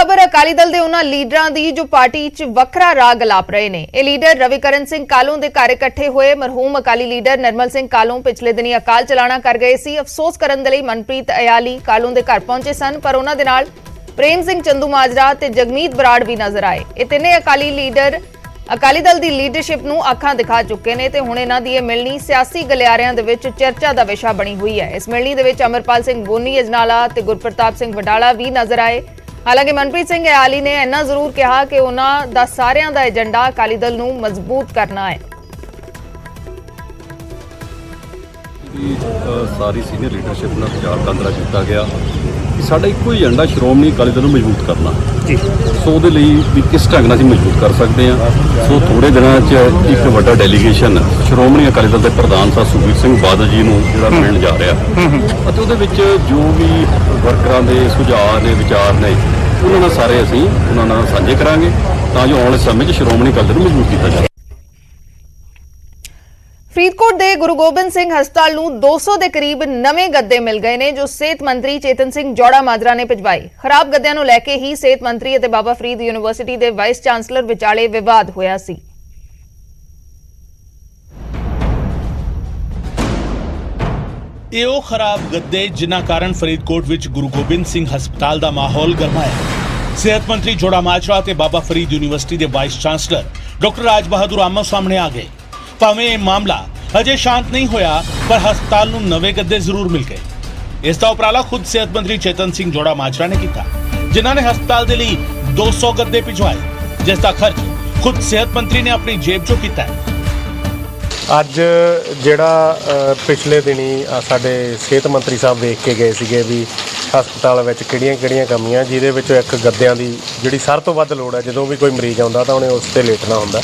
खबर अकाली दल के उन्होंने लीडरां की जो पार्टी च वखरा राग अलाप रहे हैं। ये लीडर रविकरण सिंह कालों के घर इकट्ठे हुए मरहूम अकाली लीडर निर्मल सिंह कालों पिछले दिनी अकाल चलाना कर गए सी। अफसोस करने के लिए मनप्रीत अयाली कालों के घर पहुंचे सन, पर उन्होंने नाल प्रेम सिंह चंदूमाजरा ते जगमीत बराड़ भी नजर आए। ये तिने अकाली लीडर अकाली दल की लीडरशिप नूं अखां दिखा चुके हैं ते हुण इन्हां दी ये मिलनी सियासी गलियारियां दे विच चर्चा का विषय बनी हुई है। इस मिलनी दे विच अमरपाल सिंह बोनी अजनाला ते गुरप्रताप सिंह वडाला भी नजर आए। हालांकि मनप्रीत सिंह अयाली ने इन्ना जरूर कहा कि उन्हां दा सारियां दा एजेंडा अकाली दल नूं मजबूत करना है। सारी सीनियर लीडरशिप नाल विचार वटांदरा किया गया कि साडा इक्को ही एजेंडा श्रोमणी अकाली दल नूं मजबूत करना जी। सो उहदे लई भी किस ढंग नाल असीं मजबूत कर सकते हैं। सो थोड़े दिनों च एक वड्डा डेलीगेशन श्रोमणी अकाली दल के प्रधान साहब सुखबीर सिंह बादल जी नूं जिहड़ा मिलण जा रहा ਅਤੇ ਉਹਦੇ ਵਿੱਚ जो भी वर्करां ਦੇ ਸੁਝਾਅ ਨੇ ਵਿਚਾਰ ਨੇ ਉਹਨਾਂ ਨਾਲ ਸਾਰੇ ਅਸੀਂ ਉਹਨਾਂ ਨਾਲ ਸਾਂਝੇ ਕਰਾਂਗੇ ਤਾਂ ਜੋ ਆਉਣ ਵਾਲੇ ਸਮੇਂ 'ਚ ਸ਼੍ਰੋਮਣੀ ਅਕਾਲੀ ਦਲ ਨੂੰ ਮਜ਼ਬੂਤ ਕੀਤਾ ਜਾਵੇ। फरीदकोट के गुरु गोबिंद सिंह हस्पताल नूं 200 के करीब नवे गद्दे मिल गए ने, जो सेहत मंत्री चेतन सिंह जोड़ा माजरा ने भिजवाए। खराब गद्दियां नूं लैके ही सेहत मंत्री अते बाबा फरीद यूनीवर्सिटी के वाइस चांसलर विचाले विवाद होया सी। ਇਹ ਉਹ ਖਰਾਬ ਗੱਦੇ ਜਿਨ੍ਹਾਂ ਕਾਰਨ ਫਰੀਦਕੋਟ ਵਿੱਚ ਗੁਰੂ ਗੋਬਿੰਦ ਸਿੰਘ ਹਸਪਤਾਲ ਦਾ ਮਾਹੌਲ ਗਰਮਾਇਆ। ਸਿਹਤ ਮੰਤਰੀ ਜੋੜਾ ਮਾਜਰਾ ਤੇ ਬਾਬਾ ਫਰੀਦ ਯੂਨੀਵਰਸਿਟੀ ਦੇ ਵਾਈਸ ਚਾਂਸਲਰ ਡਾਕਟਰ ਰਾਜ ਬਹਾਦੁਰ ਆਮੋ ਸਾਹਮਣੇ ਆ ਗਏ। ਭਾਵੇਂ ਇਹ ਮਾਮਲਾ ਅਜੇ ਸ਼ਾਂਤ ਨਹੀਂ ਹੋਇਆ, ਪਰ ਹਸਪਤਾਲ ਨੂੰ ਨਵੇਂ ਗੱਦੇ ਜ਼ਰੂਰ ਮਿਲ ਗਏ। ਇਸ ਦਾ ਉਪਰਾਲਾ ਖੁਦ ਸਿਹਤ ਮੰਤਰੀ ਚੇਤਨ ਸਿੰਘ ਜੋੜਾ ਮਾਜਰਾ ਨੇ ਕੀਤਾ, ਜਿਨ੍ਹਾਂ ਨੇ ਹਸਪਤਾਲ ਦੇ ਲਈ 200 ਗੱਦੇ ਭਿਜਵਾਏ, ਜਿਸ ਦਾ ਖਰਚ ਖੁਦ ਸਿਹਤ ਮੰਤਰੀ ਨੇ ਆਪਣੀ ਜੇਬ ਚੋਂ ਕੀਤਾ ਹੈ। ਅੱਜ ਜਿਹੜਾ ਪਿਛਲੇ ਦਿਨੀ ਸਾਡੇ ਸਿਹਤ ਮੰਤਰੀ ਸਾਹਿਬ ਵੇਖ ਕੇ ਗਏ ਸੀਗੇ ਵੀ ਹਸਪਤਾਲ ਵਿੱਚ ਕਿਹੜੀਆਂ ਕਮੀਆਂ, ਜਿਹਦੇ ਵਿੱਚੋਂ ਇੱਕ ਗੱਦਿਆਂ ਦੀ ਜਿਹੜੀ ਸਾਰਿਆਂ ਤੋਂ ਵੱਧ ਲੋੜ ਹੈ। ਜਦੋਂ ਵੀ ਕੋਈ ਮਰੀਜ਼ ਆਉਂਦਾ ਤਾਂ ਉਹਨੇ ਉਸ 'ਤੇ ਲੇਟਣਾ ਹੁੰਦਾ,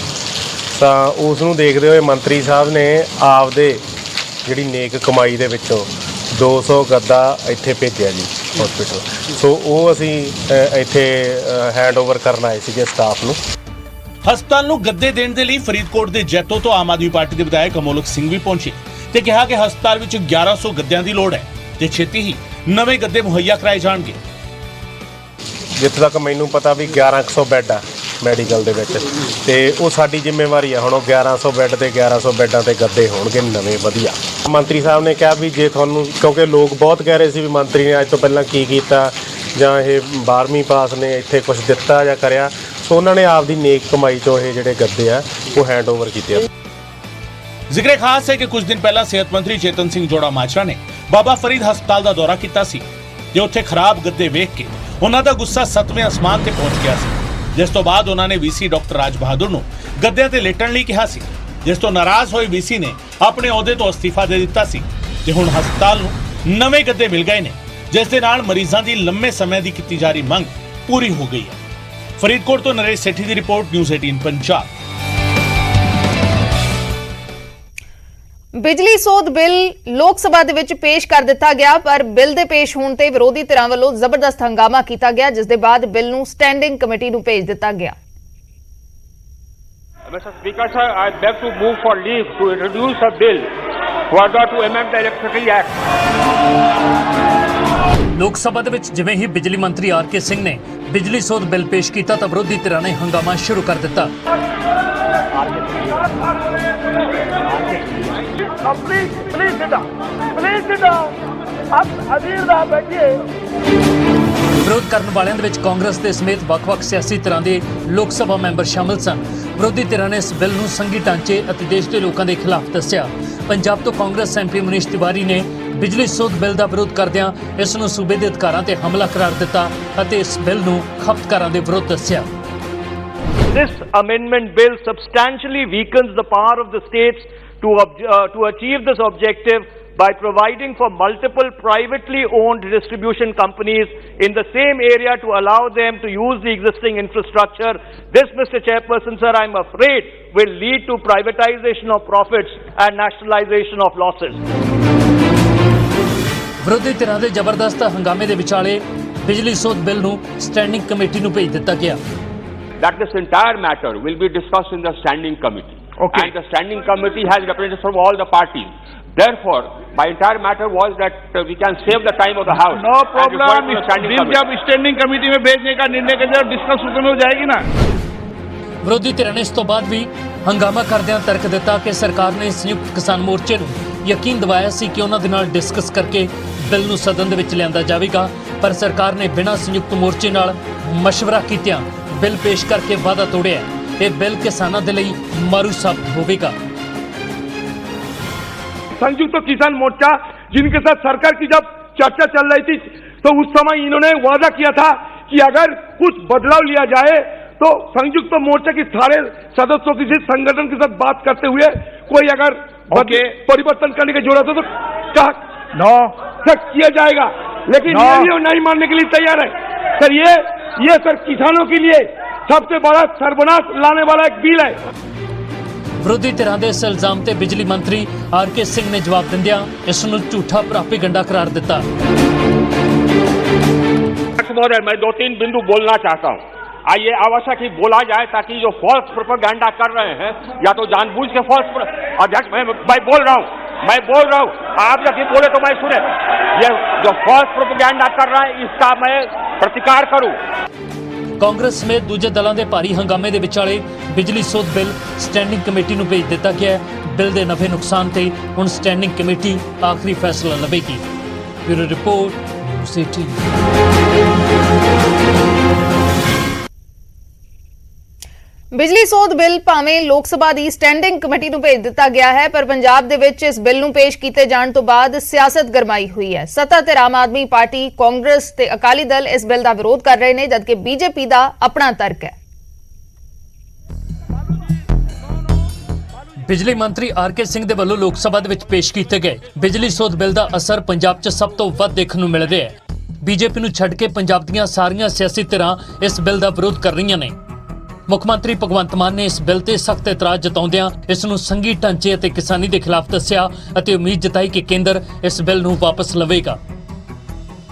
ਤਾਂ ਉਸ ਨੂੰ ਦੇਖਦੇ ਹੋਏ ਮੰਤਰੀ ਸਾਹਿਬ ਨੇ ਆਪਦੇ ਜਿਹੜੀ ਨੇਕ ਕਮਾਈ ਦੇ ਵਿੱਚੋਂ 200 ਗੱਦਾ ਇੱਥੇ ਭੇਜਿਆ ਜੀ ਹਸਪੀਟਲ। ਸੋ ਉਹ ਅਸੀਂ ਇੱਥੇ ਹੈਂਡਓਵਰ ਕਰਨ ਆਏ ਸੀਗੇ ਸਟਾਫ ਨੂੰ। ਹਸਪਤਾਲ ਨੂੰ ਗੱਦੇ ਦੇਣ ਦੇ ਲਈ ਫਰੀਦਕੋਟ ਦੇ ਜੈਤੋ ਤੋਂ ਆਮ ਆਦਮੀ ਪਾਰਟੀ ਦੇ ਵਿਧਾਇਕ ਅਮੋਲਕ ਸਿੰਘ ਵੀ ਪਹੁੰਚੇ ਤੇ ਕਿਹਾ ਕਿ ਹਸਪਤਾਲ ਵਿੱਚ 1100 ਗੱਦਿਆਂ ਦੀ ਲੋੜ ਹੈ ਤੇ ਛੇਤੀ ਹੀ ਨਵੇਂ ਗੱਦੇ ਮੁਹੱਈਆ ਕਰਾਏ ਜਾਣਗੇ। ਜਿੱਥੇ ਤੱਕ ਮੈਨੂੰ ਪਤਾ ਵੀ 1100 ਬੈੱਡ ਆ ਮੈਡੀਕਲ ਦੇ ਵਿੱਚ, ਤੇ ਉਹ ਸਾਡੀ ਜ਼ਿੰਮੇਵਾਰੀ ਆ। ਹੁਣ ਉਹ 1100 ਬੈੱਡ ਤੇ 1100 ਬੈੱਡਾਂ ਤੇ ਗੱਦੇ ਹੋਣਗੇ ਨਵੇਂ ਵਧੀਆ। ਮੰਤਰੀ ਸਾਹਿਬ ਨੇ ਕਿਹਾ ਵੀ ਜੇ ਤੁਹਾਨੂੰ, ਕਿਉਂਕਿ ਲੋਕ ਬਹੁਤ ਕਹਿ ਰਹੇ ਸੀ ਵੀ ਮੰਤਰੀ ਨੇ ਅੱਜ ਤੋਂ ਪਹਿਲਾਂ ਕੀ ਕੀਤਾ ਜਾਂ ਇਹ 12ਵੀਂ ਪਾਸ ਨੇ ਇੱਥੇ ਕੁਝ ਦਿੱਤਾ ਜਾਂ ਕਰਿਆ, ਸੋ ਉਹਨਾਂ ਨੇ ਆਪਦੀ ਨੇਕ ਕਮਾਈ ਚੋਂ ਇਹ ਜਿਹੜੇ ਗੱਦੇ ਆ ਉਹ ਹੈਂਡਓਵਰ ਕੀਤੇ ਆ। ਜ਼ਿਕਰੇ ਖਾਸ ਹੈ ਕਿ ਕੁਝ ਦਿਨ ਪਹਿਲਾਂ ਸਿਹਤ ਮੰਤਰੀ ਚੇਤਨ ਸਿੰਘ ਜੋੜਾ ਮਾਜਰਾ ਨੇ ਬਾਬਾ ਫਰੀਦ ਹਸਪਤਾਲ ਦਾ ਦੌਰਾ ਕੀਤਾ ਸੀ ਤੇ ਉੱਥੇ ਖਰਾਬ ਗੱਦੇ ਵੇਖ ਕੇ ਉਹਨਾਂ ਦਾ ਗੁੱਸਾ 7ਵੇਂ ਅਸਮਾਨ ਤੇ ਪਹੁੰਚ ਗਿਆ ਸੀ, ਜਿਸ ਤੋਂ ਬਾਅਦ ਉਹਨਾਂ ਨੇ ਵੀਸੀ ਡਾਕਟਰ ਰਾਜ ਬਹਾਦੁਰ ਨੂੰ ਗੱਦਿਆਂ ਤੇ ਲੇਟਣ ਲਈ ਕਿਹਾ ਸੀ, ਜਿਸ ਤੋਂ ਨਾਰਾਜ਼ ਹੋਏ ਵੀਸੀ ਨੇ ਆਪਣੇ ਅਹੁਦੇ ਤੋਂ ਅਸਤੀਫਾ ਦੇ ਦਿੱਤਾ ਸੀ ਤੇ ਹੁਣ ਹਸਪਤਾਲ ਨੂੰ ਨਵੇਂ ਗੱਦੇ ਮਿਲ ਗਏ ਨੇ, ਜਿਸ ਦੇ ਨਾਲ ਮਰੀਜ਼ਾਂ ਦੀ ਲੰਮੇ ਸਮੇਂ ਦੀ ਕੀਤੀ ਜਾ ਰਹੀ ਮੰਗ ਪੂਰੀ ਹੋ ਗਈ ਹੈ। ਫਰੀਦਕੋਟ ਤੋਂ ਨਰੇਸ਼ ਸੇਠੀ ਦੀ ਰਿਪੋਰਟ, ਨਿਊਜ਼ 18 ਪੰਜਾਬ। बिजली सोध बिल लोक सभा दे विच पेश कर दिता गया, पर बिल दे पेश होने ते विरोधी धिरां वल्लों जबरदस्त हंगामा किया गया, जिस दे बाद बिल नूं स्टैंडिंग कमेटी नूं भेज दिता गया। Mr. Speaker, sir, I beg to move for leave to introduce a bill further to amend the Electricity Act. लोक सभा दे विच जिवें ही बिजली मंत्री आर के सिंह ने बिजली सोध बिल पेश किया तो विरोधी धिरां ने हंगामा शुरू कर दिता। Please sit down. Please sit down. आप अधीर ना बैठिए। विरोध करने वालों विच कांग्रेस के समेत ਵੱਖ-ਵੱਖ सियासी तरह के लोक सभा मैंबर शामिल सन। विरोधी धिरां ने इस बिल नूं संघी ढांचे अते देश के लोगों के खिलाफ दस्सिया। पंजाब तो कांग्रेस MP मनीष तिवारी ने बिजली सोध बिल का विरोध करदिआं इस नूं सूबे के अधिकारां ते हमला करार दिता अते इस बिल नूं खपतकारां दे विरोध दस्सिया। This amendment bill substantially weakens the power of the states to achieve this objective by providing for multiple privately owned distribution companies in the same area to allow them to use the existing infrastructure. This, Mr. Chairperson, sir, I'm afraid will lead to privatization of profits and nationalization of losses. विरोधी धिरां दे जबरदस्त हंगामे दे विचाले बिजली सोध bill नूं standing committee नूं भेज दिता गया। That this entire matter will be discussed in the standing committee. Okay. And the standing committee has representatives from all the parties. Therefore, my entire matter was that we can save the time of the House. No and refer it problem to the standing bill committee. जब standing committee में भेजने का निर्णय कर दिया discuss उसमें हो जाएगी ना। ਵਿਰੋਧੀ ਧਿਰਾਂ ਨੇ ਇਸ ਤੋਂ ਬਾਅਦ ਵੀ ਹੰਗਾਮਾ ਕਰਦਿਆਂ ਤਰਕ ਦਿੱਤਾ ਕਿ ਸਰਕਾਰ ਨੇ ਸੰਯੁਕਤ ਕਿਸਾਨ ਮੋਰਚੇ ਨੂੰ ਯਕੀਨ ਦਿਵਾਇਆ ਸੀ ਕਿ ਉਹਨਾਂ ਦੇ ਨਾਲ ਡਿਸਕਸ ਕਰਕੇ ਬਿੱਲ ਨੂੰ ਸਦਨ ਦੇ ਵਿੱਚ ਲਿਆਂਦਾ ਜਾਵੇਗਾ, ਪਰ ਸਰਕਾਰ ਨੇ ਬਿਨਾਂ ਸੰਯੁਕਤ ਮੋਰਚੇ ਨਾਲ ਮਸ਼ਵਰਾ ਕੀਤਿਆਂ ਬਿੱਲ ਪੇਸ਼ ਕਰਕੇ ਵਾਅਦਾ ਤੋੜਿਆ। ਇਹ ਬਿੱਲ ਕਿਸਾਨਾਂ ਦੇ ਲਈ ਮਾਰੂ ਸਾਬਤ ਹੋਵੇਗਾ। संयुक्त किसान मोर्चा जिनके साथ सरकार की जब चर्चा चल रही थी तो उस समय इन्होंने वादा किया था कि अगर कुछ बदलाव लिया जाए तो संयुक्त मोर्चा के सारे सदस्यों के साथ संगठन के साथ बात करते हुए कोई अगर परिवर्तन करने की जरूरत है तो क्या किया जाएगा, लेकिन ये भी नहीं मानने के लिए तैयार है। सर ये सर किसानों के लिए सबसे बड़ा सर्वनाश लाने वाला एक बिल है। ਵਿਰੋਧੀ ਧਿਰਾਂ ਦੇ ਇਸ ਇਲਜ਼ਾਮ ਤੇ ਬਿਜਲੀ ਮੰਤਰੀ ਆਰ.ਕੇ. ਸਿੰਘ ਨੇ ਜਵਾਬ ਦਿੰਦਿਆਂ ਇਸ ਨੂੰ ਝੂਠਾ ਪ੍ਰਾਪੇਗੰਡਾ करार ਦਿੱਤਾ। महोदय, मैं 2-3 बिंदु बोलना चाहता हूँ। आइए आवश्यक ही बोला जाए ताकि जो फॉल्स प्रोपेगेंडा कर रहे हैं या तो जानबूझ के अध्यक्ष मैं बोल रहा हूँ आप जब बोले तो मैं सुने। ये जो फॉल्स प्रोपेगेंडा कर रहा है इसका मैं प्रतिकार करूँ। ਕਾਂਗਰਸ ਸਮੇਤ ਦੂਜੇ ਦਲਾਂ ਦੇ ਭਾਰੀ ਹੰਗਾਮੇ ਦੇ ਵਿਚਾਲੇ ਬਿਜਲੀ ਸੋਧ ਬਿੱਲ ਸਟੈਂਡਿੰਗ ਕਮੇਟੀ ਨੂੰ ਭੇਜ ਦਿੱਤਾ ਗਿਆ ਹੈ। ਬਿੱਲ ਦੇ ਨਫੇ ਨੁਕਸਾਨ ਤੇ ਹੁਣ ਸਟੈਂਡਿੰਗ ਕਮੇਟੀ ਆਖਰੀ ਫੈਸਲਾ ਲਵੇਗੀ। Bureau report news 18। ਬਿਜਲੀ ਸੋਧ ਬਿੱਲ ਭਾਵੇਂ ਲੋਕ ਸਭਾ ਦੀ ਸਟੈਂਡਿੰਗ ਕਮੇਟੀ ਨੂੰ ਭੇਜ ਦਿੱਤਾ ਗਿਆ ਹੈ, ਪਰ ਪੰਜਾਬ ਦੇ ਵਿੱਚ ਇਸ ਬਿੱਲ ਨੂੰ ਪੇਸ਼ ਕੀਤੇ ਜਾਣ ਤੋਂ ਬਾਅਦ ਸਿਆਸਤ ਗਰਮਾਈ ਹੋਈ ਹੈ। ਸੱਤਾ ਧਿਰ ਆਮ ਆਦਮੀ ਪਾਰਟੀ, ਕਾਂਗਰਸ ਤੇ ਅਕਾਲੀ ਦਲ ਇਸ ਬਿੱਲ ਦਾ ਵਿਰੋਧ ਕਰ ਰਹੇ ਨੇ, ਜਦਕਿ ਬੀਜੇਪੀ ਦਾ ਆਪਣਾ ਤਰਕ ਹੈ। ਬਿਜਲੀ ਮੰਤਰੀ ਆਰ.ਕੇ. ਸਿੰਘ ਦੇ ਵੱਲੋਂ ਲੋਕ ਸਭਾ ਦੇ ਵਿੱਚ ਪੇਸ਼ ਕੀਤੇ ਗਏ ਬਿਜਲੀ ਸੋਧ ਬਿੱਲ ਦਾ ਅਸਰ ਪੰਜਾਬ 'ਚ ਸਭ ਤੋਂ ਵੱਧ ਦੇਖਣ ਨੂੰ ਮਿਲ ਰਿਹਾ ਹੈ। ਬੀਜੇਪੀ ਨੂੰ ਛੱਡ ਕੇ ਪੰਜਾਬ ਦੀਆਂ ਸਾਰੀਆਂ ਸਿਆਸੀ ਧਿਰਾਂ ਇਸ ਬਿੱਲ ਦਾ ਵਿਰੋਧ ਕਰ ਰਹੀਆਂ ਨੇ। ਮੁੱਖ ਮੰਤਰੀ ਭਗਵੰਤ ਮਾਨ ਨੇ ਇਸ ਬਿੱਲ ਤੇ ਸਖਤ ਇਤਰਾਜ਼ ਜਤਾਉਂਦਿਆਂ ਇਸ ਨੂੰ ਸੰਘੀ ਢਾਂਚੇ ਅਤੇ ਕਿਸਾਨੀ ਦੇ ਖਿਲਾਫ ਦੱਸਿਆ ਅਤੇ ਉਮੀਦ ਜਤਾਈ ਕਿ ਕੇਂਦਰ ਇਸ ਬਿੱਲ ਨੂੰ ਵਾਪਸ ਲਵੇਗਾ।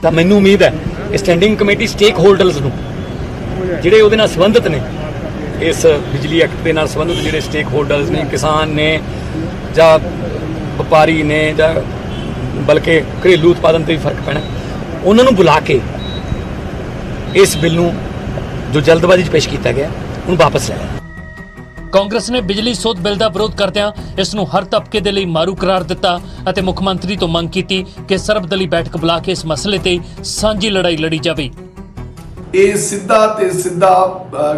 ਤਾਂ ਮੈਨੂੰ ਉਮੀਦ ਹੈ ਸਟੈਂਡਿੰਗ ਕਮੇਟੀ ਸਟੇਕ ਹੋਲਡਰਸ ਨੂੰ ਜਿਹੜੇ ਉਹਦੇ ਨਾਲ ਸੰਬੰਧਿਤ ਨੇ, ਇਸ ਬਿਜਲੀ ਐਕਟ ਦੇ ਨਾਲ ਸੰਬੰਧਿਤ ਜਿਹੜੇ ਸਟੇਕ ਹੋਲਡਰਸ ਨੇ, ਕਿਸਾਨ ਨੇ ਜਾਂ ਵਪਾਰੀ ਨੇ ਜਾਂ ਬਲਕਿ ਘਰੇਲੂ ਉਤਪਾਦਨ ਤੇ ਵੀ ਫਰਕ ਪੈਣਾ, ਉਹਨਾਂ ਨੂੰ ਬੁਲਾ ਕੇ ਇਸ ਬਿੱਲ ਨੂੰ ਜੋ ਜਲਦਬਾਜ਼ੀ 'ਚ ਪੇਸ਼ ਕੀਤਾ ਗਿਆ ਉਹਨੂੰ ਵਾਪਸ ਲੈ ਲਿਆ। ਕਾਂਗਰਸ ਨੇ ਬਿਜਲੀ ਸੋਧ ਬਿੱਲ ਦਾ ਵਿਰੋਧ ਕਰਦਿਆਂ ਇਸ ਨੂੰ ਹਰ ਤਬਕੇ ਦੇ ਲਈ ਮਾਰੂ ਕਰਾਰ ਦਿੱਤਾ ਅਤੇ ਮੁੱਖ ਮੰਤਰੀ ਤੋਂ ਮੰਗ ਕੀਤੀ ਕਿ ਸਰਬਦਲੀ ਬੈਠਕ ਬੁਲਾ ਕੇ ਇਸ ਮਸਲੇ ਤੇ ਸਾਂਝੀ ਲੜਾਈ ਲੜੀ ਜਾਵੇ। ਇਹ ਸਿੱਧਾ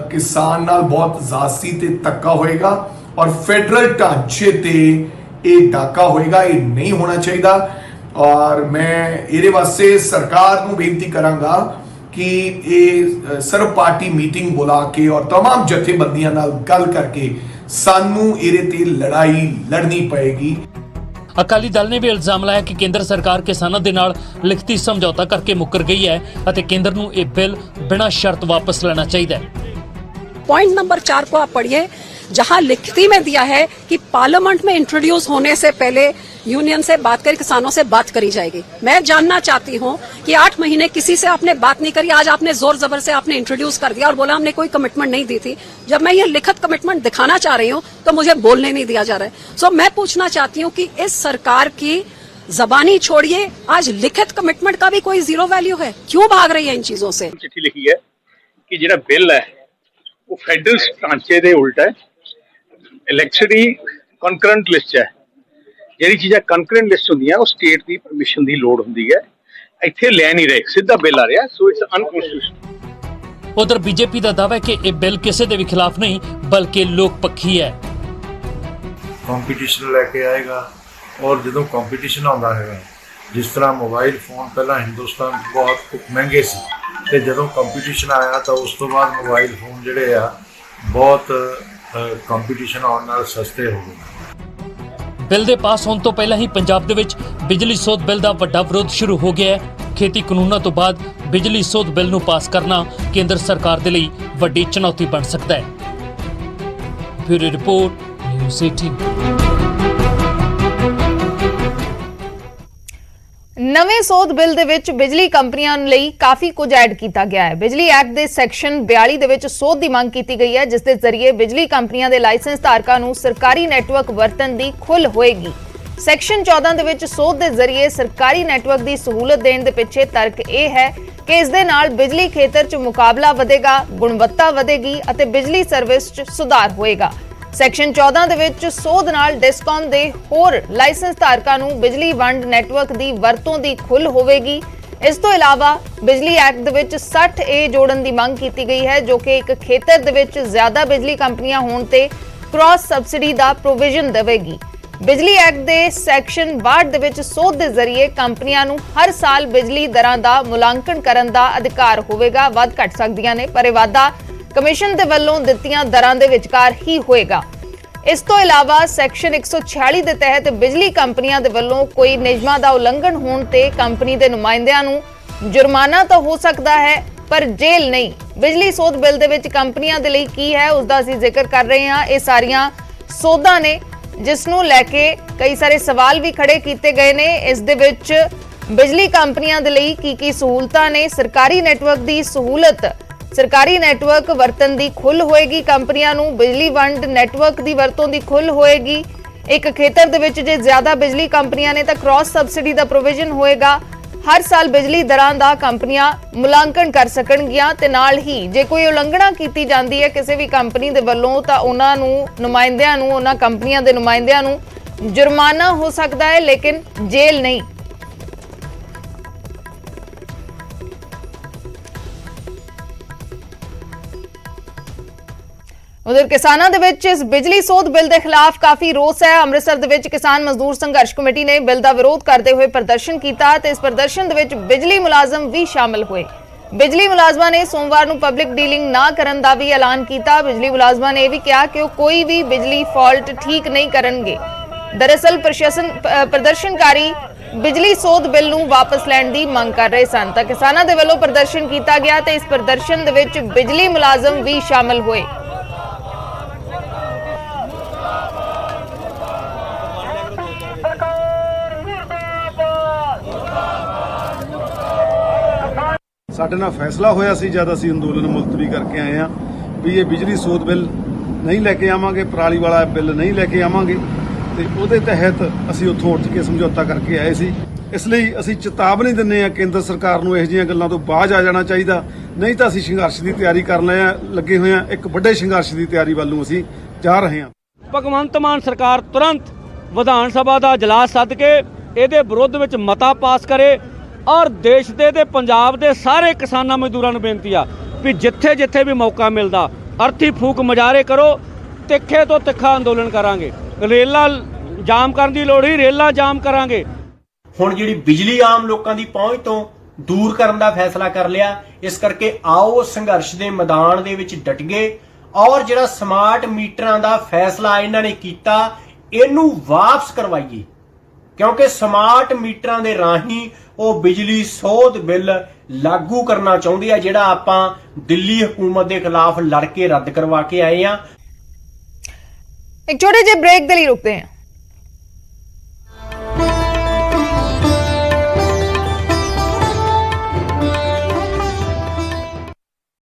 ਕਿਸਾਨ ਨਾਲ ਬਹੁਤ ਜ਼ਾਸਤੀ ਤੇ ਧੱਕਾ ਹੋਏਗਾ ਔਰ ਫੈਡਰਲ ਢਾਂਚੇ ਤੇ ਇਹ ਡਾਕਾ ਹੋਏਗਾ। ਇਹ ਨਹੀਂ ਹੋਣਾ ਚਾਹੀਦਾ ਔਰ ਮੈਂ ਇਹਦੇ ਵਾਸਤੇ ਸਰਕਾਰ ਨੂੰ ਬੇਨਤੀ ਕਰਾਂਗਾ ਕਿ ਇਹ ਸਰਵ ਪਾਰਟੀ ਮੀਟਿੰਗ ਬੁਲਾ ਕੇ ਔਰ तमाम ਜਥੇਬੰਦੀਆਂ ਨਾਲ ਗੱਲ ਕਰਕੇ ਸਾਨੂੰ ਇਹਦੇ ਤੇ ਲੜਾਈ ਲੜਨੀ ਪਏਗੀ। ਅਕਾਲੀ ਦਲ ਨੇ ਵੀ ਇਲਜ਼ਾਮ ਲਾਇਆ ਕਿ ਕੇਂਦਰ ਸਰਕਾਰ ਕਿਸਾਨਾਂ ਦੇ ਨਾਲ ਲਿਖਤੀ ਸਮਝੌਤਾ ਕਰਕੇ ਮੁੱਕਰ ਗਈ ਹੈ ਅਤੇ ਕੇਂਦਰ ਨੂੰ ਇਹ ਬਿੱਲ ਬਿਨਾਂ ਸ਼ਰਤ ਵਾਪਸ ਲੈਣਾ ਚਾਹੀਦਾ ਹੈ। पॉइंट नंबर 4 को आप पढ़िए, जहां लिखती में दिया है कि पार्लियामेंट में इंट्रोड्यूस होने से पहले यूनियन से बात कर किसानों से बात करी जाएगी। मैं जानना चाहती हूं कि 8 महीने किसी से आपने बात नहीं करी, आज आपने जोर जबर से आपने इंट्रोड्यूस कर दिया और बोला हमने कोई कमिटमेंट नहीं दी थी। जब मैं ये लिखित कमिटमेंट दिखाना चाह रही हूं तो मुझे बोलने नहीं दिया जा रहा है। सो मैं पूछना चाहती हूं कि इस सरकार की जबानी छोड़िए, आज लिखित कमिटमेंट का भी कोई जीरो वैल्यू है, क्यों भाग रही है इन चीजों से? चिट्ठी लिखी है कि जो बिल है वो फेडरल ढांचे के उल्टा है, इलेक्ट्रिसिटी कंकरेंट लिस्ट है। ਜਿਹੜੀ ਚੀਜ਼ਾਂ ਕੰਕਰੈਂਟ ਲਿਸਟ ਹੁੰਦੀਆਂ ਉਹ ਸਟੇਟ ਦੀ ਪਰਮਿਸ਼ਨ ਦੀ ਲੋੜ ਹੁੰਦੀ ਹੈ, ਇੱਥੇ ਲੈ ਨਹੀਂ ਰਹੇ, ਸਿੱਧਾ ਬਿੱਲ ਆ ਰਿਹਾ, ਸੋ ਇਟਸ ਅਨਕਨਸਟੀਟਿਊਸ਼ਨਲ। ਉਧਰ ਬੀਜੇਪੀ ਦਾ ਦਾਅਵਾ ਹੈ ਕਿ ਇਹ ਬਿੱਲ ਕਿਸੇ ਦੇ ਵੀ ਖਿਲਾਫ ਨਹੀਂ ਬਲਕਿ ਲੋਕ ਪੱਖੀ ਹੈ। ਕੰਪੀਟੀਸ਼ਨ ਲੈ ਕੇ ਆਏਗਾ ਔਰ ਜਦੋਂ ਕੰਪੀਟੀਸ਼ਨ ਆਉਂਦਾ ਹੈਗਾ, ਜਿਸ ਤਰ੍ਹਾਂ ਮੋਬਾਈਲ ਫੋਨ ਪਹਿਲਾਂ ਹਿੰਦੁਸਤਾਨ 'ਚ ਬਹੁਤ ਮਹਿੰਗੇ ਸੀ ਤੇ ਜਦੋਂ ਕੰਪੀਟੀਸ਼ਨ ਆਇਆ ਤਾਂ ਉਸ ਤੋਂ ਬਾਅਦ ਮੋਬਾਈਲ ਫੋਨ ਜਿਹੜੇ ਆ ਬਹੁਤ ਕੰਪੀਟੀਸ਼ਨ ਆਉਣ ਨਾਲ ਸਸਤੇ ਹੋ ਗਏ। ਬਿੱਲ ਦੇ ਪਾਸ ਹੋਣ ਤੋਂ ਪਹਿਲਾਂ ਹੀ ਪੰਜਾਬ ਦੇ ਵਿੱਚ ਬਿਜਲੀ ਸੋਧ ਬਿੱਲ ਦਾ ਵੱਡਾ ਵਿਰੋਧ ਸ਼ੁਰੂ ਹੋ ਗਿਆ ਹੈ। ਖੇਤੀ ਕਾਨੂੰਨਾਂ ਤੋਂ ਬਾਅਦ ਬਿਜਲੀ ਸੋਧ ਬਿੱਲ ਨੂੰ ਪਾਸ ਕਰਨਾ ਕੇਂਦਰ ਸਰਕਾਰ ਦੇ ਲਈ ਵੱਡੀ ਚੁਣੌਤੀ ਬਣ ਸਕਦਾ ਹੈ। Bureau report news 18। ਨਵੇਂ ਸੋਧ ਬਿੱਲ ਦੇ ਵਿੱਚ ਬਿਜਲੀ ਕੰਪਨੀਆਂ ਲਈ ਕਾਫੀ ਕੁਝ ਐਡ ਕੀਤਾ ਗਿਆ ਹੈ। ਬਿਜਲੀ ਐਕਟ ਦੇ ਸੈਕਸ਼ਨ 42 ਦੇ ਵਿੱਚ ਸੋਧ ਦੀ ਮੰਗ ਕੀਤੀ ਗਈ ਹੈ, ਜਿਸ ਦੇ ਜ਼ਰੀਏ ਬਿਜਲੀ ਕੰਪਨੀਆਂ ਦੇ ਲਾਇਸੈਂਸ ਧਾਰਕਾਂ ਨੂੰ ਸਰਕਾਰੀ ਨੈਟਵਰਕ ਵਰਤਣ ਦੀ ਖੁੱਲ੍ਹ ਹੋਏਗੀ। ਸੈਕਸ਼ਨ 14 ਦੇ ਵਿੱਚ ਸੋਧ ਦੇ ਜ਼ਰੀਏ ਸਰਕਾਰੀ ਨੈਟਵਰਕ ਦੀ ਸਹੂਲਤ ਦੇਣ ਦੇ ਪਿੱਛੇ ਤਰਕ ਇਹ ਹੈ ਕਿ ਇਸ ਦੇ ਨਾਲ ਬਿਜਲੀ ਖੇਤਰ 'ਚ ਮੁਕਾਬਲਾ ਵਧੇਗਾ, ਗੁਣਵੱਤਾ ਵਧੇਗੀ ਅਤੇ ਬਿਜਲੀ ਸਰਵਿਸ 'ਚ ਸੁਧਾਰ ਹੋਏਗਾ। ਸੈਕਸ਼ਨ 14 ਦੇ ਵਿੱਚ ਸੋਧ ਨਾਲ ਡਿਸਕੌਮ ਦੇ ਹੋਰ ਲਾਇਸੈਂਸ ਧਾਰਕਾਂ ਨੂੰ ਬਿਜਲੀ ਵੰਡ ਨੈਟਵਰਕ ਦੀ ਵਰਤੋਂ ਦੀ ਖੁੱਲ੍ਹ ਹੋਵੇਗੀ। ਇਸ ਤੋਂ ਇਲਾਵਾ ਬਿਜਲੀ ਐਕਟ ਦੇ ਵਿੱਚ 60A ਜੋੜਨ ਦੀ ਮੰਗ ਕੀਤੀ ਗਈ ਹੈ, ਜੋ ਕਿ ਇੱਕ ਖੇਤਰ ਦੇ ਵਿੱਚ ਜ਼ਿਆਦਾ ਬਿਜਲੀ ਕੰਪਨੀਆਂ ਹੋਣ ਤੇ ਕ੍ਰਾਸ ਸਬਸਿਡੀ ਦਾ ਪ੍ਰੋਵੀਜ਼ਨ ਦੇਵੇਗੀ। ਬਿਜਲੀ ਐਕਟ ਦੇ ਸੈਕਸ਼ਨ 62 ਦੇ ਵਿੱਚ ਸੋਧ ਦੇ ਜ਼ਰੀਏ ਕੰਪਨੀਆਂ ਨੂੰ ਹਰ ਸਾਲ ਬਿਜਲੀ ਦਰਾਂ ਦਾ ਮੁਲਾਂਕਣ ਕਰਨ ਦਾ ਅਧਿਕਾਰ ਹੋਵੇਗਾ। ਵੱਧ ਘਟ ਸਕਦੀਆਂ ਨੇ, ਪਰ ਇਹ ਵਾਧਾ ਕਮਿਸ਼ਨ ਦੇ ਵੱਲੋਂ ਦਿੱਤੀਆਂ ਦਰਾਂ ਦੇ ਵਿਚਕਾਰ ਹੀ ਹੋਏਗਾ। ਇਸ ਤੋਂ ਇਲਾਵਾ ਸੈਕਸ਼ਨ 146 ਦੇ ਤਹਿਤ ਬਿਜਲੀ ਕੰਪਨੀਆਂ ਦੇ ਵੱਲੋਂ ਕੋਈ ਨਿਯਮਾਂ ਦਾ ਉਲੰਘਣ ਹੋਣ ਤੇ ਕੰਪਨੀ ਦੇ ਨੁਮਾਇੰਦਿਆਂ ਨੂੰ ਜੁਰਮਾਨਾ ਤਾਂ ਹੋ ਸਕਦਾ ਹੈ, ਪਰ ਜੇਲ੍ਹ ਨਹੀਂ। ਬਿਜਲੀ ਸੋਧ ਬਿੱਲ ਦੇ ਵਿੱਚ ਕੰਪਨੀਆਂ ਦੇ ਲਈ ਕੀ ਹੈ ਉਸ ਦਾ ਅਸੀਂ ਜ਼ਿਕਰ ਕਰ ਰਹੇ ਹਾਂ। ਇਹ ਸਾਰੀਆਂ ਸੋਧਾਂ ਨੇ ਜਿਸ ਨੂੰ ਲੈ ਕੇ ਕਈ ਸਾਰੇ ਸਵਾਲ ਵੀ ਖੜੇ ਕੀਤੇ ਗਏ ਨੇ। ਇਸ ਦੇ ਵਿੱਚ ਬਿਜਲੀ ਕੰਪਨੀਆਂ ਦੇ ਲਈ ਕੀ ਸਹੂਲਤਾਂ ਨੇ, ਸਰਕਾਰੀ ਨੈਟਵਰਕ ਦੀ ਸਹੂਲਤ, ਸਰਕਾਰੀ ਨੈਟਵਰਕ ਵਰਤਨ ਦੀ ਖੁੱਲ੍ਹ ਹੋਏਗੀ, ਕੰਪਨੀਆਂ ਨੂੰ ਬਿਜਲੀ ਵੰਡ ਨੈਟਵਰਕ ਦੀ ਵਰਤੋਂ ਦੀ ਖੁੱਲ੍ਹ ਹੋਏਗੀ। ਇੱਕ ਖੇਤਰ ਦੇ ਵਿੱਚ ਜੇ ਜ਼ਿਆਦਾ ਬਿਜਲੀ ਕੰਪਨੀਆਂ ਨੇ ਤਾਂ ਕ੍ਰਾਸ ਸਬਸਿਡੀ ਦਾ ਪ੍ਰੋਵੀਜ਼ਨ ਹੋਏਗਾ। ਹਰ ਸਾਲ ਬਿਜਲੀ ਦਰਾਂ ਦਾ ਕੰਪਨੀਆਂ ਮੁਲਾਂਕਣ ਕਰ ਸਕਣਗੀਆਂ ਤੇ ਨਾਲ ਹੀ ਜੇ ਕੋਈ ਉਲੰਘਣਾ ਕੀਤੀ ਜਾਂਦੀ ਹੈ ਕਿਸੇ ਵੀ ਕੰਪਨੀ ਦੇ ਵੱਲੋਂ ਤਾਂ ਉਹਨਾਂ ਨੂੰ ਨੁਮਾਇੰਦਿਆਂ ਨੂੰ, ਉਹਨਾਂ ਕੰਪਨੀਆਂ ਦੇ ਨੁਮਾਇੰਦਿਆਂ ਨੂੰ ਜੁਰਮਾਨਾ ਹੋ ਸਕਦਾ ਹੈ, ਲੇਕਿਨ ਜੇਲ੍ਹ ਨਹੀਂ। ਉਧਰ ਕਿਸਾਨਾਂ ਦੇ ਵਿੱਚ ਇਸ ਬਿਜਲੀ ਸੋਧ ਬਿੱਲ ਦੇ ਖਿਲਾਫ ਕਾਫੀ ਰੋਸ ਹੈ। ਅੰਮ੍ਰਿਤਸਰ ਦੇ ਵਿੱਚ ਕਿਸਾਨ ਮਜ਼ਦੂਰ ਸੰਘਰਸ਼ ਕਮੇਟੀ ਨੇ ਬਿੱਲ ਦਾ ਵਿਰੋਧ ਕਰਦੇ ਹੋਏ ਪ੍ਰਦਰਸ਼ਨ ਕੀਤਾ ਤੇ ਇਸ ਪ੍ਰਦਰਸ਼ਨ ਦੇ ਵਿੱਚ ਬਿਜਲੀ ਮੁਲਾਜ਼ਮ ਵੀ ਸ਼ਾਮਲ ਹੋਏ। ਬਿਜਲੀ ਮੁਲਾਜ਼ਮਾਂ ਨੇ ਸੋਮਵਾਰ ਨੂੰ ਪਬਲਿਕ ਡੀਲਿੰਗ ਨਾ ਕਰਨ ਦਾ ਵੀ ਐਲਾਨ ਕੀਤਾ। ਬਿਜਲੀ ਮੁਲਾਜ਼ਮਾਂ ਨੇ ਇਹ ਵੀ ਕਿਹਾ ਕਿ ਉਹ ਕੋਈ ਵੀ ਬਿਜਲੀ ਫਾਲਟ ਠੀਕ ਨਹੀਂ ਕਰਨਗੇ। ਦਰਅਸਲ ਪ੍ਰਦਰਸ਼ਨਕਾਰੀ ਬਿਜਲੀ ਸੋਧ ਬਿੱਲ ਨੂੰ ਵਾਪਸ ਲੈਣ ਦੀ ਮੰਗ ਕਰ ਰਹੇ ਸਨ ਤਾਂ ਕਿਸਾਨਾਂ ਦੇ ਵੱਲੋਂ ਪ੍ਰਦਰਸ਼ਨ ਕੀਤਾ ਗਿਆ ਤੇ ਇਸ ਪ੍ਰਦਰਸ਼ਨ ਦੇ ਵਿੱਚ ਬਿਜਲੀ ਮੁਲਾਜ਼ਮ ਵੀ ਸ਼ਾਮਲ ਹੋਏ। ਸਾਡੇ ਨਾਲ ਫੈਸਲਾ ਹੋਇਆ ਸੀ ਜਦ ਅਸੀਂ ਅੰਦੋਲਨ ਮੁਲਤਵੀ ਕਰਕੇ ਆਏ ਆ ਵੀ ਇਹ ਬਿਜਲੀ ਸੋਧ ਬਿੱਲ ਨਹੀਂ ਲੈ ਕੇ ਆਵਾਂਗੇ, ਪਰਾਲੀ ਵਾਲਾ ਬਿੱਲ ਨਹੀਂ ਲੈ ਕੇ ਆਵਾਂਗੇ ਤੇ ਉਹਦੇ ਤਹਿਤ ਅਸੀਂ ਉੱਥੋਂ ਉੱਠ ਕੇ ਸਮਝੌਤਾ ਕਰਕੇ ਆਏ ਸੀ। ਇਸ ਲਈ ਅਸੀਂ ਚੇਤਾਵਨੀ ਦਿੰਦੇ ਆ ਕੇਂਦਰ ਸਰਕਾਰ ਨੂੰ ਇਹੋ ਜਿਹੀਆਂ ਗੱਲਾਂ ਤੋਂ ਬਾਜ਼ ਆ ਜਾਣਾ ਚਾਹੀਦਾ, ਨਹੀਂ ਤਾਂ ਅਸੀਂ ਸੰਘਰਸ਼ ਦੀ ਤਿਆਰੀ ਕਰਨ ਲੱਗੇ ਹੋਏ ਆ। ਇੱਕ ਵੱਡੇ ਸੰਘਰਸ਼ ਦੀ ਤਿਆਰੀ ਵੱਲ ਨੂੰ ਅਸੀਂ ਜਾ ਰਹੇ ਹਾਂ। ਭਗਵੰਤ ਮਾਨ ਸਰਕਾਰ ਤੁਰੰਤ ਵਿਧਾਨ ਸਭਾ ਦਾ ਇਜਲਾਸ ਸੱਦ ਕੇ ਇਹਦੇ ਵਿਰੁੱਧ ਵਿੱਚ ਮਤਾ ਪਾਸ ਕਰੇ ਔਰ ਦੇਸ਼ ਦੇ ਤੇ ਪੰਜਾਬ ਦੇ ਸਾਰੇ ਕਿਸਾਨਾਂ ਮਜ਼ਦੂਰਾਂ ਨੂੰ ਬੇਨਤੀ ਆ ਵੀ ਜਿੱਥੇ ਵੀ ਮੌਕਾ ਮਿਲਦਾ ਅਰਥੀ ਫੂਕ ਮੁਜ਼ਾਹਰੇ ਕਰੋ, ਤਿੱਖੇ ਤੋਂ ਤਿੱਖਾ ਅੰਦੋਲਨ ਕਰਾਂਗੇ। ਰੇਲਾਂ ਜਾਮ ਕਰਨ ਦੀ ਲੋੜ ਹੀ, ਰੇਲਾਂ ਜਾਮ ਕਰਾਂਗੇ। ਹੁਣ ਜਿਹੜੀ ਬਿਜਲੀ ਆਮ ਲੋਕਾਂ ਦੀ ਪਹੁੰਚ ਤੋਂ ਦੂਰ ਕਰਨ ਦਾ ਫੈਸਲਾ ਕਰ ਲਿਆ, ਇਸ ਕਰਕੇ ਆਓ ਸੰਘਰਸ਼ ਦੇ ਮੈਦਾਨ ਦੇ ਵਿੱਚ ਡਟ ਗਏ ਔਰ ਜਿਹੜਾ ਸਮਾਰਟ ਮੀਟਰਾਂ ਦਾ ਫੈਸਲਾ ਇਹਨਾਂ ਨੇ ਕੀਤਾ ਇਹਨੂੰ ਵਾਪਸ ਕਰਵਾਈਏ, ਕਿਉਂਕਿ ਸਮਾਰਟ ਮੀਟਰਾਂ ਦੇ ਰਾਹੀਂ ਉਹ ਬਿਜਲੀ ਸੋਧ ਬਿੱਲ ਲਾਗੂ ਕਰਨਾ ਚਾਹੁੰਦੇ ਆ ਜਿਹੜਾ ਆਪਾਂ ਦਿੱਲੀ ਹਕੂਮਤ ਦੇ ਖਿਲਾਫ ਲੜ ਕੇ ਰੱਦ ਕਰਵਾ ਕੇ ਆਏ ਆ। ਇੱਕ ਛੋਟੇ ਜਿਹੇ ਬ੍ਰੇਕ ਦੇ ਲਈ ਰੁਕਦੇ ਹਾਂ।